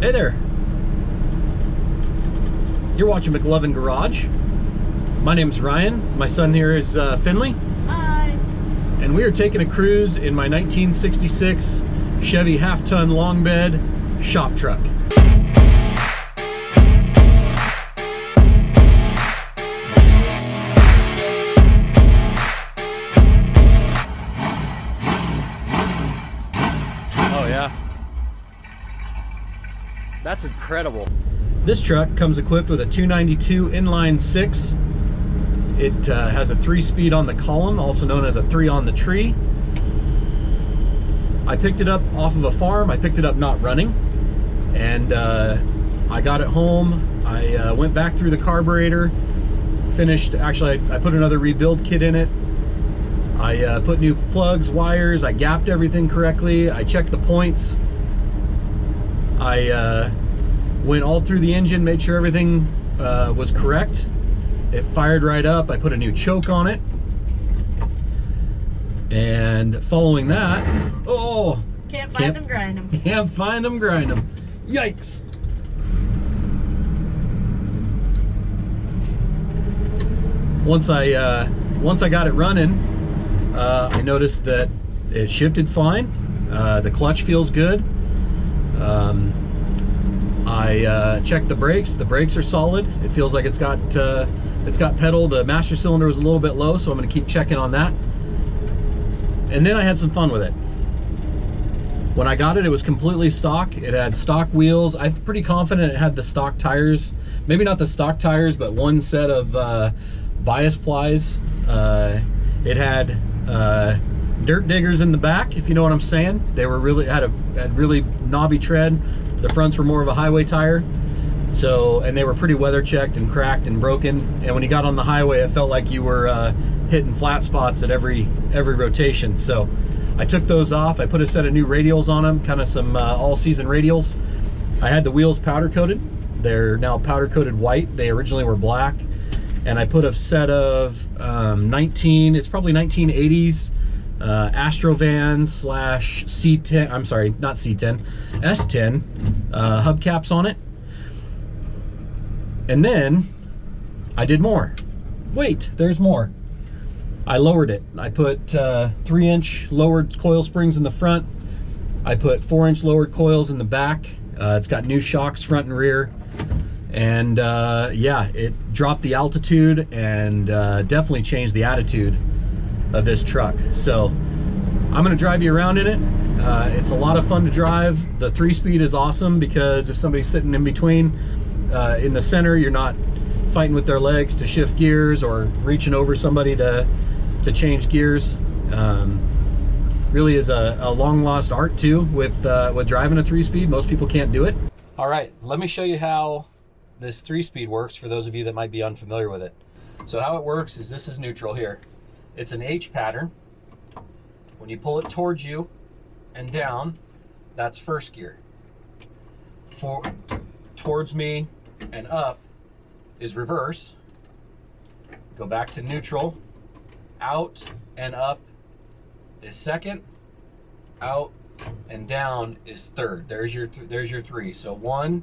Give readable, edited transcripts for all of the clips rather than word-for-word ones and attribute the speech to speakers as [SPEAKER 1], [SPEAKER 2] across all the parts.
[SPEAKER 1] Hey there. You're watching McLovin Garage. My name's Ryan. My son here is Finley.
[SPEAKER 2] Hi.
[SPEAKER 1] And we are taking a cruise in my 1966 Chevy half-ton long bed shop truck. Oh yeah. That's incredible. This truck comes equipped with a 292 inline 6. It has a 3-speed on the column, also known as a 3 on the tree. I picked it up off of a farm. I picked it up not running, and I got it home. I went back through the carburetor, finished, actually I put another rebuild kit in it. I put new plugs, wires, I gapped everything correctly, I checked the points. I went all through the engine, made sure everything was correct. It fired right up. I put a new choke on it. And following that, oh!
[SPEAKER 2] Can't find them, grind them.
[SPEAKER 1] Can't find them, grind them. Yikes! Once I got it running, I noticed that it shifted fine. The clutch feels good. I checked the brakes. The brakes are solid. It feels like it's got pedal. The master cylinder was a little bit low, so I'm going to keep checking on that. And then I had some fun with it. When I got it, it was completely stock. It had stock wheels. I'm pretty confident it had the stock tires. Maybe not the stock tires, but one set of bias plies. It had dirt diggers in the back, if you know what I'm saying. They were had really knobby tread. The fronts were more of a highway tire. So, and they were pretty weather checked and cracked and broken. And when you got on the highway, it felt like you were hitting flat spots at every rotation. So I took those off. I put a set of new radials on them, kind of some all-season radials. I had the wheels powder coated. They're now powder coated white. They originally were black. And I put a set of it's probably 1980s Astrovans slash C10, I'm sorry, not C10, S10 hubcaps on it. And then I did more. Wait, there's more. I lowered it. I put 3-inch lowered coil springs in the front. I put 4-inch lowered coils in the back. It's got new shocks front and rear. And yeah, it dropped the altitude and definitely changed the attitude of this truck. So I'm gonna drive you around in it. It's a lot of fun to drive. The 3-speed is awesome because if somebody's sitting in between, in the center, you're not fighting with their legs to shift gears or reaching over somebody to change gears. Really is a long lost art too with driving a 3-speed. Most people can't do it. All right, let me show you how this 3-speed works for those of you that might be unfamiliar with it. So how it works is this is neutral here. It's an H pattern. When you pull it towards you and down, that's first gear. Towards me and up is reverse. Go back to neutral. Out and up is second. Out and down is third. There's your 3. So 1,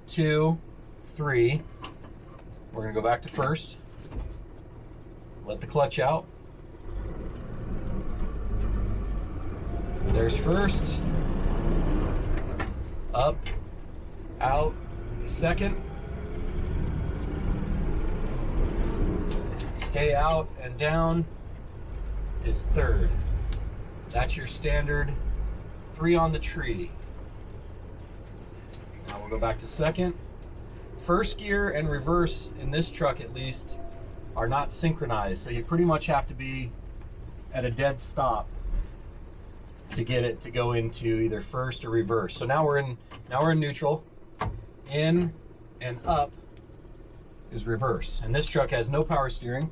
[SPEAKER 1] 2, 3. We're gonna go back to first. Let the clutch out. There's first. Up, out, second. Stay out and down is third. That's your standard 3 on the tree. Now we'll go back to second. First gear and reverse in this truck at least are not synchronized, so you pretty much have to be at a dead stop to get it to go into either first or reverse. So now we're in neutral. In and up is reverse. And this truck has no power steering,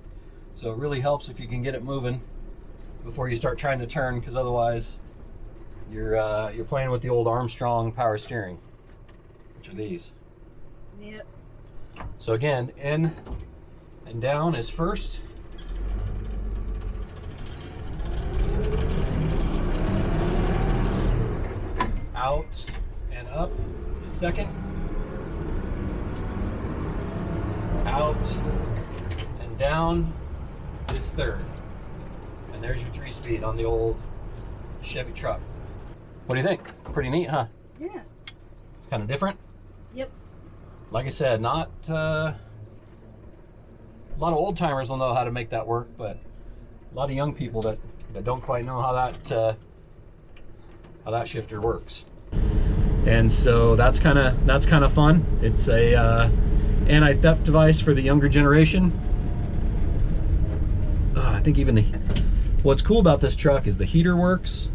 [SPEAKER 1] so it really helps if you can get it moving before you start trying to turn, because otherwise you're playing with the old Armstrong power steering, which are these.
[SPEAKER 2] Yep.
[SPEAKER 1] So again, in and down is first. Out and up is second, out and down is third. And there's your 3-speed on the old Chevy truck. What do you think? Pretty neat, huh?
[SPEAKER 2] Yeah.
[SPEAKER 1] It's kind of different.
[SPEAKER 2] Yep.
[SPEAKER 1] Like I said, not a lot of old timers will know how to make that work, but a lot of young people that don't quite know how that shifter works. And so that's kind of fun. It's a anti-theft device for the younger generation. I think even what's cool about this truck is the heater works,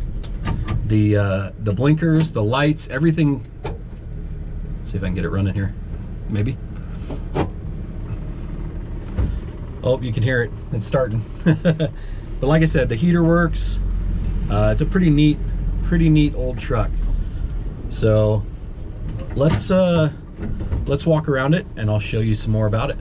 [SPEAKER 1] the blinkers, the lights, everything. Let's see if I can get it running here. Maybe. Oh, you can hear it. It's starting. But like I said, the heater works. It's a pretty neat old truck. So let's walk around it and I'll show you some more about it.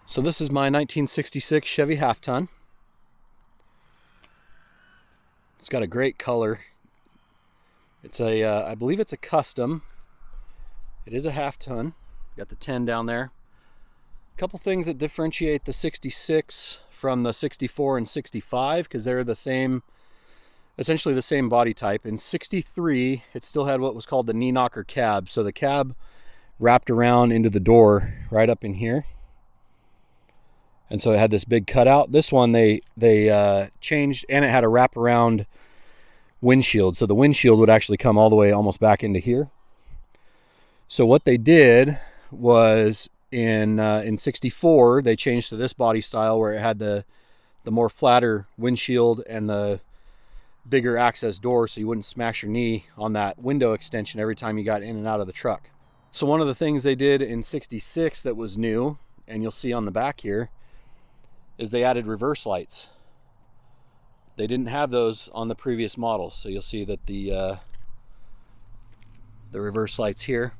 [SPEAKER 1] So this is my 1966 Chevy half-ton. It's got a great color. It's a, I believe it's a custom. It is a half-ton. Got the 10 down there. A couple things that differentiate the 66 from the 64 and 65, because they're the same, essentially the same body type. In 63, it still had what was called the knee knocker cab. So the cab wrapped around into the door right up in here. And so it had this big cutout. This one they changed, and it had a wraparound windshield. So the windshield would actually come all the way almost back into here. So what they did was in 64, they changed to this body style where it had the more flatter windshield and the bigger access door, so you wouldn't smash your knee on that window extension every time you got in and out of the truck. So one of the things they did in 66 that was new, and you'll see on the back here, is they added reverse lights. They didn't have those on the previous models, so you'll see that the reverse lights here.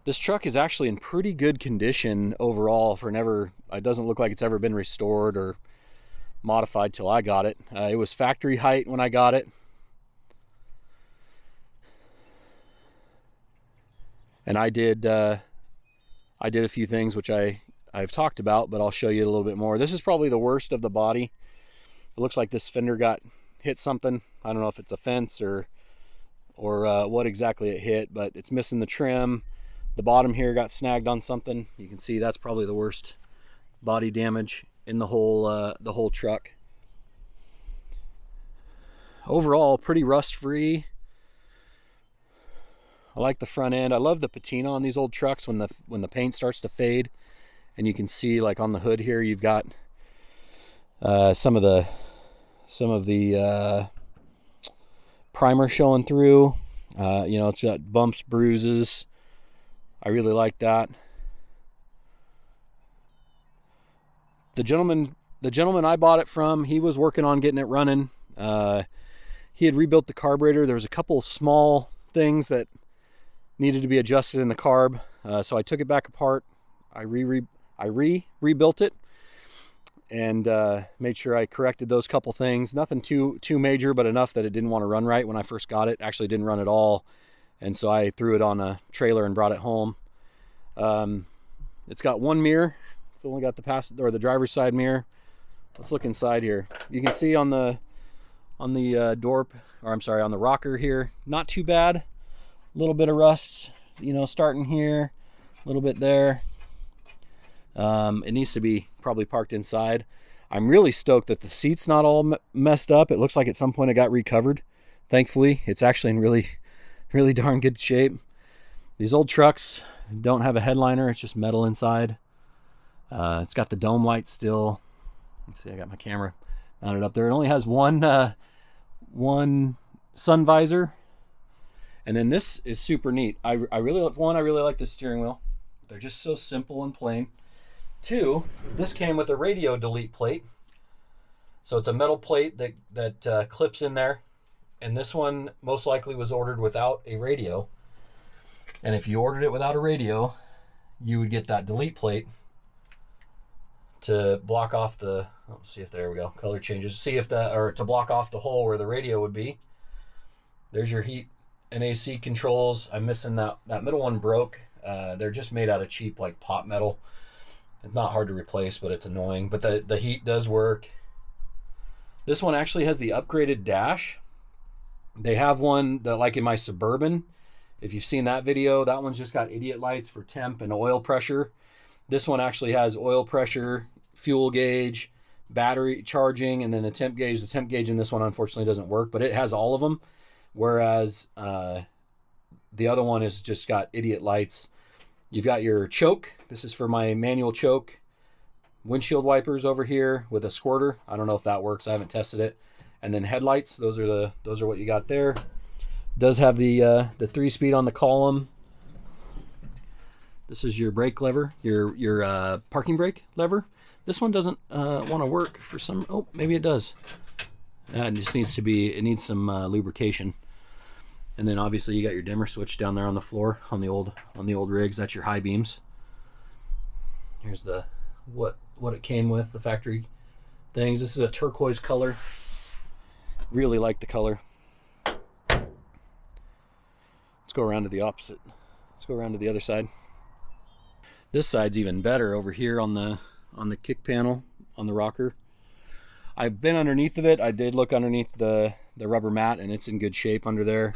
[SPEAKER 1] This truck is actually in pretty good condition overall for it doesn't look like it's ever been restored or modified till I got it. It was factory height when I got it. And I did a few things which I've talked about, but I'll show you a little bit more. This is probably the worst of the body. It looks like this fender got hit something. I don't know if it's a fence or what exactly it hit, but it's missing the trim. The bottom here got snagged on something. You can see that's probably the worst body damage in the whole truck. Overall, pretty rust-free. I like the front end. I love the patina on these old trucks when the paint starts to fade. And you can see, like on the hood here, you've got some of the primer showing through. You know, it's got bumps, bruises. I really like that. The gentleman I bought it from, he was working on getting it running. He had rebuilt the carburetor. There was a couple small things that needed to be adjusted in the carb, so I took it back apart. I rebuilt it and made sure I corrected those couple things. Nothing too major, but enough that it didn't want to run right when I first got it. Actually didn't run at all, and so I threw it on a trailer and brought it home. It's got one mirror. It's only got the passenger or the driver's side mirror. Let's look inside here. You can see on the door, or I'm sorry, on the rocker here, not too bad. A little bit of rust, you know, starting here, a little bit there. It needs to be probably parked inside. I'm really stoked that the seat's not all messed up. It looks like at some point it got recovered. Thankfully, it's actually in really darn good shape. These old trucks don't have a headliner. It's just metal inside. It's got the dome light still. Let's see, I got my camera mounted up there. It only has one sun visor. And then this is super neat. I really like this steering wheel. They're just so simple and plain. Two, this came with a radio delete plate. So it's a metal plate that clips in there. And this one most likely was ordered without a radio. And if you ordered it without a radio, you would get that delete plate to block off the, let's see if, there we go, color changes. See if that, or to block off the hole where the radio would be. There's your heat and AC controls. I'm missing that middle one broke. They're just made out of cheap like pot metal. It's not hard to replace, but it's annoying. But the heat does work. This one actually has the upgraded dash. They have one that, like in my Suburban, if you've seen that video, that one's just got idiot lights for temp and oil pressure. This one actually has oil pressure, fuel gauge, battery charging, and then a temp gauge. The temp gauge in this one unfortunately doesn't work, but it has all of them. Whereas the other one is just got idiot lights. You've got your choke. This is for my manual choke. Windshield wipers over here with a squirter. I don't know if that works. I haven't tested it. And then headlights. Those are what you got there. Does have the 3-speed on the column. This is your brake lever, your parking brake lever. This one doesn't want to work for some. Oh, maybe it does. It just needs to be. It needs some lubrication. And then obviously you got your dimmer switch down there on the floor on the old rigs. That's your high beams. Here's the what it came with, the factory things. This is a turquoise color. Really like the color. Let's go around to the opposite. Let's go around to the other side. This side's even better over here on the kick panel on the rocker. I've been underneath of it. I did look underneath the rubber mat, and it's in good shape under there.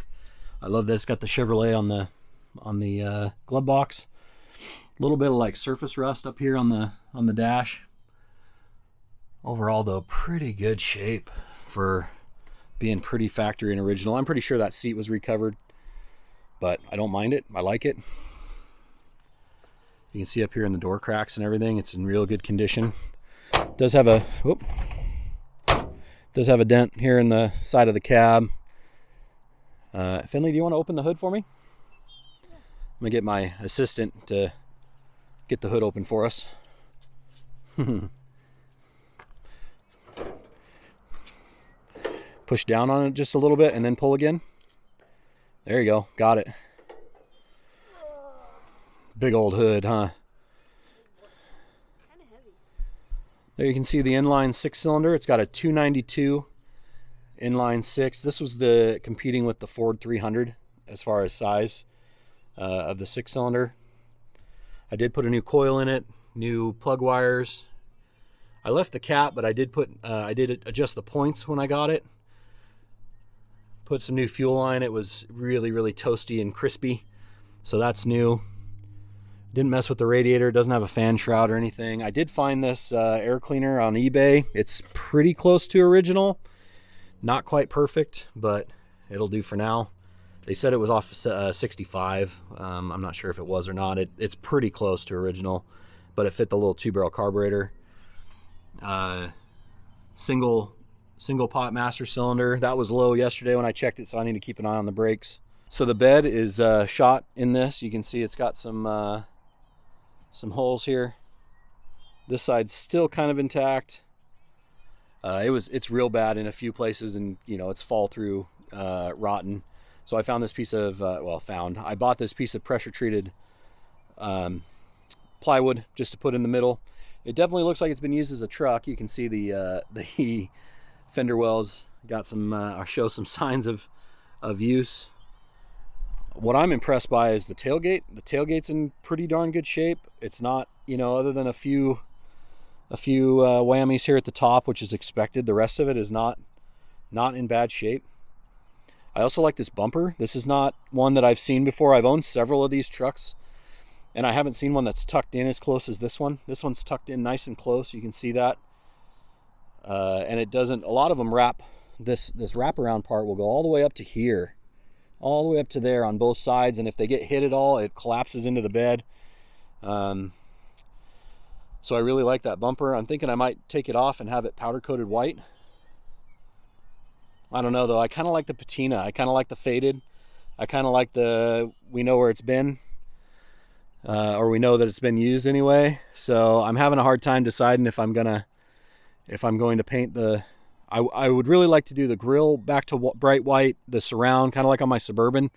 [SPEAKER 1] I love that it's got the Chevrolet on the glove box. A little bit of like surface rust up here on the dash. Overall though, pretty good shape for being pretty factory and original. I'm pretty sure that seat was recovered, but I don't mind it. I like it. You can see up here in the door cracks and everything, it's in real good condition. Does have a dent here in the side of the cab. Finley, do you want to open the hood for me? I'm gonna get my assistant to get the hood open for us. Push down on it just a little bit and then pull again. There you go, got it. Big old hood, huh?
[SPEAKER 2] Kind of heavy.
[SPEAKER 1] There you can see the inline 6-cylinder. It's got a 292 inline 6. This was competing with the Ford 300 as far as size of the 6-cylinder. I did put a new coil in it, new plug wires. I left the cap, but I did adjust the points when I got it. Put some new fuel line. It was really toasty and crispy, so that's new. Didn't mess with the radiator. It doesn't have a fan shroud or anything. I did find this air cleaner on eBay. It's pretty close to original. Not quite perfect, but it'll do for now. They said it was off 65. I'm not sure if it was or not. It's pretty close to original, but it fit the little 2-barrel carburetor. Single pot master cylinder. That was low yesterday when I checked it, so I need to keep an eye on the brakes. So the bed is shot in this. You can see it's got some holes here. This side's still kind of intact. It's real bad in a few places, and it's fall through rotten. So I found this piece of I bought this piece of pressure treated plywood just to put in the middle. It definitely looks like it's been used as a truck. You can see the fender wells got some show some signs of use. What I'm impressed by is the tailgate. The tailgate's in pretty darn good shape. It's not, other than a few whammies here at the top, which is expected. The rest of it is not in bad shape. I also like this bumper. This is not one that I've seen before. I've owned several of these trucks, and I haven't seen one that's tucked in as close as this one. This one's tucked in nice and close. You can see that. And it doesn't, a lot of them wrap, this wraparound part will go all the way up to here, all the way up to there on both sides. And if they get hit at all, it collapses into the bed. So I really like that bumper. I'm thinking I might take it off and have it powder coated white. I don't know though. I kind of like the patina. I kind of like the faded. I kind of like we know where it's been, or we know that it's been used anyway. So I'm having a hard time deciding if I'm going to paint I would really like to do the grill back to bright white, the surround, kind of like on my Suburban.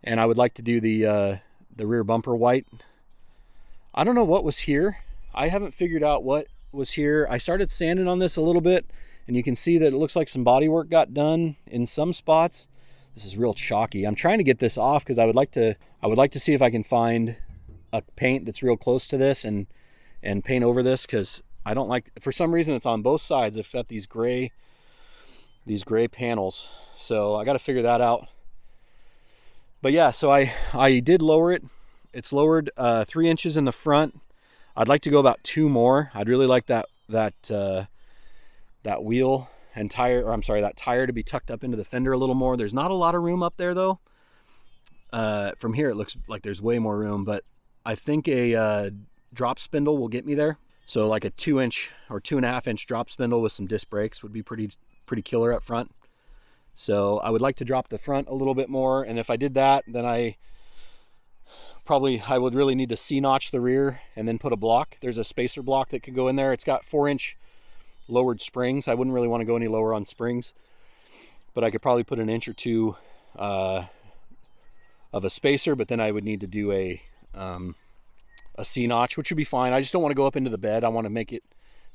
[SPEAKER 1] And I would like to do the rear bumper white. I don't know what was here. I haven't figured out what was here. I started sanding on this a little bit, and you can see that it looks like some body work got done in some spots. This is real chalky. I'm trying to get this off because I would like to see if I can find a paint that's real close to this and paint over this, because I don't like, for some reason it's on both sides. It's got these gray panels. So I got to figure that out. But yeah, so I did lower it. It's lowered 3 inches in the front. I'd like to go about 2 more. I'd really like that wheel and tire, or I'm sorry, that tire to be tucked up into the fender a little more. There's not a lot of room up there though. From here it looks like there's way more room, but I think a drop spindle will get me there. So like a 2-inch or 2.5-inch drop spindle with some disc brakes would be pretty killer up front. So I would like to drop the front a little bit more, and if I did that, then I would really need to C-notch the rear and then put a block. There's a spacer block that could go in there. It's got 4-inch lowered springs. I wouldn't really want to go any lower on springs, but I could probably put an inch or two of a spacer, but then I would need to do a C-notch, which would be fine. I just don't want to go up into the bed. I want to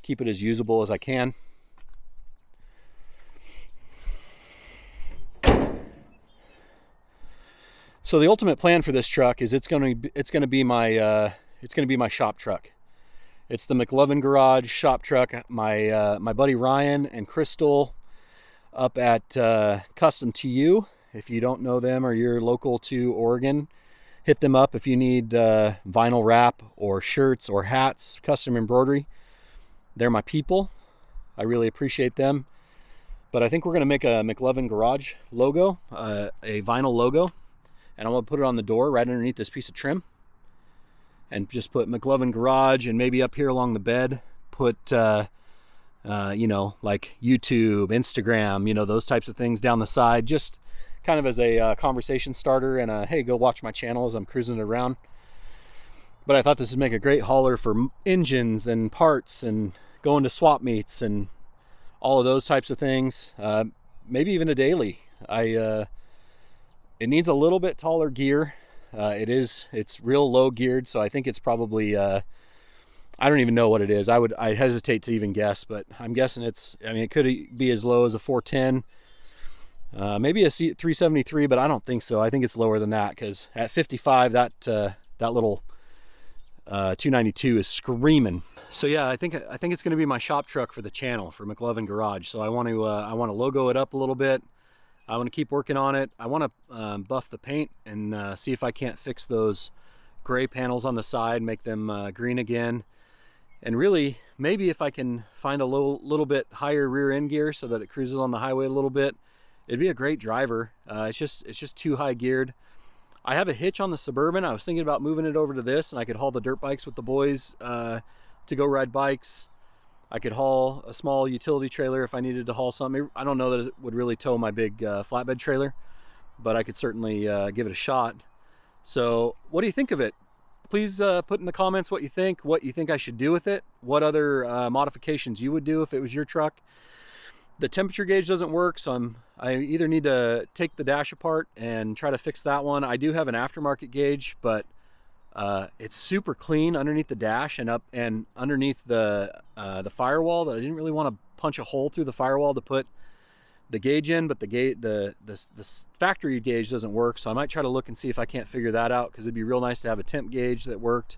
[SPEAKER 1] keep it as usable as I can. So the ultimate plan for this truck is it's going to be my shop truck. It's the McLovin Garage shop truck. My buddy Ryan and Crystal up at Custom to You. If you don't know them or you're local to Oregon, hit them up if you need vinyl wrap or shirts or hats, custom embroidery. They're my people. I really appreciate them. But I think we're going to make a McLovin Garage logo, a vinyl logo. And I'm going to put it on the door right underneath this piece of trim. And just put McLovin Garage, and maybe up here along the bed, put, you know, like YouTube, Instagram, you know, those types of things down the side. Just kind of as a conversation starter and a, hey, go watch my channel as I'm cruising it around. But I thought this would make a great hauler for engines and parts and going to swap meets and all of those types of things. Maybe even a daily. It needs a little bit taller gear. It's real low geared, so I think it's probably, I don't even know what it is. I hesitate to even guess, but I'm guessing it could be as low as a 410, maybe a 373, but I don't think so. I think it's lower than that, because at 55, that little 292 is screaming. So yeah, I think it's going to be my shop truck for the channel for McLovin Garage. So I want to logo it up a little bit. I want to keep working on it. I want to buff the paint and see if I can't fix those gray panels on the side, make them green again. And really, maybe if I can find a little bit higher rear end gear so that it cruises on the highway a little bit, it'd be a great driver. It's just too high geared. I have a hitch on the Suburban. I was thinking about moving it over to this, and I could haul the dirt bikes with the boys to go ride bikes. I could haul a small utility trailer if I needed to haul something. I don't know that it would really tow my big flatbed trailer, but I could certainly give it a shot. So what do you think of it? Please put in the comments what you think I should do with it, what other modifications you would do if it was your truck. The temperature gauge doesn't work, so I either need to take the dash apart and try to fix that one. I do have an aftermarket gauge, but it's super clean underneath the dash and up and underneath the firewall, that I didn't really want to punch a hole through the firewall to put the gauge in, but the factory gauge doesn't work. So I might try to look and see if I can't figure that out, because it'd be real nice to have a temp gauge that worked.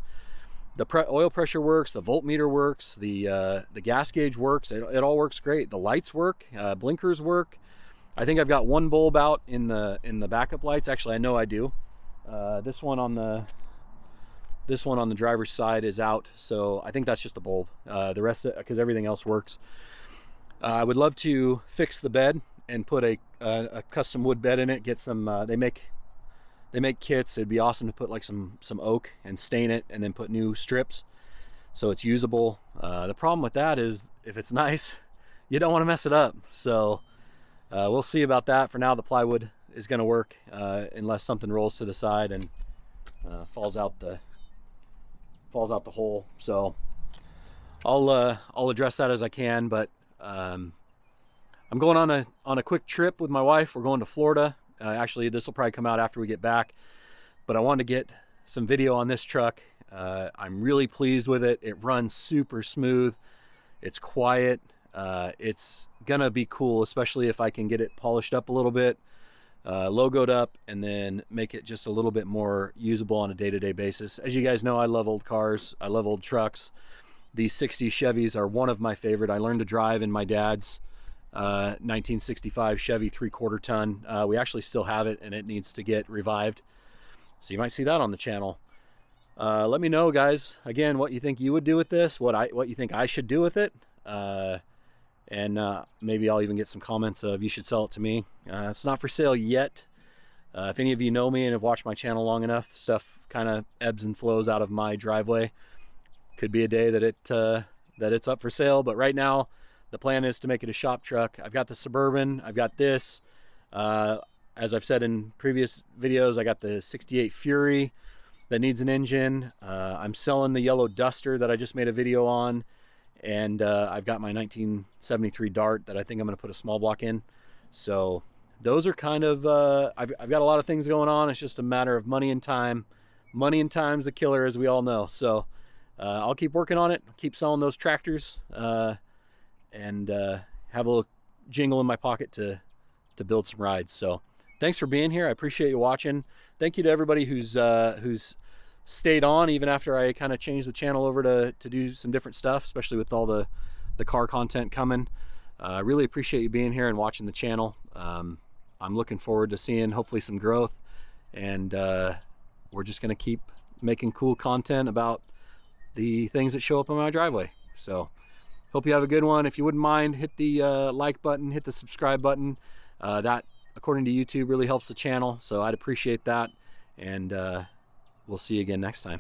[SPEAKER 1] The oil pressure works, the voltmeter works, the gas gauge works. It all works great. The lights work, blinkers work. I think I've got one bulb out in the backup lights. Actually, I know I do. This one on the driver's side is out, so I think that's just a bulb. The rest, because everything else works. I would love to fix the bed and put a custom wood bed in it. Get some. They make kits. It'd be awesome to put like some oak and stain it, and then put new strips so it's usable. The problem with that is if it's nice, you don't want to mess it up. So we'll see about that. For now, the plywood is going to work unless something rolls to the side and falls out the hole. So I'll address that as I can. But I'm going on a quick trip with my wife. We're going to Florida. Actually, this will probably come out after we get back, but I wanted to get some video on this truck. I'm really pleased with it. It runs super smooth. It's quiet. It's gonna be cool, especially if I can get it polished up a little bit, logoed up, and then make it just a little bit more usable on a day-to-day basis. As you guys know, I love old cars. I love old trucks. These 60s Chevys are one of my favorite. I learned to drive in my dad's 1965 Chevy 3/4 ton. We actually still have it, and it needs to get revived. So you might see that on the channel. Let me know, guys, again, what you think you would do with this, what you think I should do with it. And maybe I'll even get some comments of you should sell it to me. It's not for sale yet. If any of you know me and have watched my channel long enough, stuff kind of ebbs and flows out of my driveway. Could be a day that it's up for sale, but right now the plan is to make it a shop truck. I've got the Suburban, I've got this. As I've said in previous videos, I got the 68 Fury that needs an engine. I'm selling the yellow Duster that I just made a video on, and I've got my 1973 Dart that I think I'm going to put a small block in. So those are kind of, I've got a lot of things going on. It's just a matter of money and time. Money and time's the killer, as we all know. So I'll keep working on it, keep selling those tractors, and have a little jingle in my pocket to build some rides. So thanks for being here. I appreciate you watching. Thank you to everybody who's stayed on even after I kind of changed the channel over to do some different stuff, especially with all the car content coming. I really appreciate you being here and watching the channel. I'm looking forward to seeing hopefully some growth, and we're just going to keep making cool content about the things that show up in my driveway. So hope you have a good one. If you wouldn't mind, hit the like button, hit the subscribe button. That, according to YouTube, really helps the channel, so I'd appreciate that. And we'll see you again next time.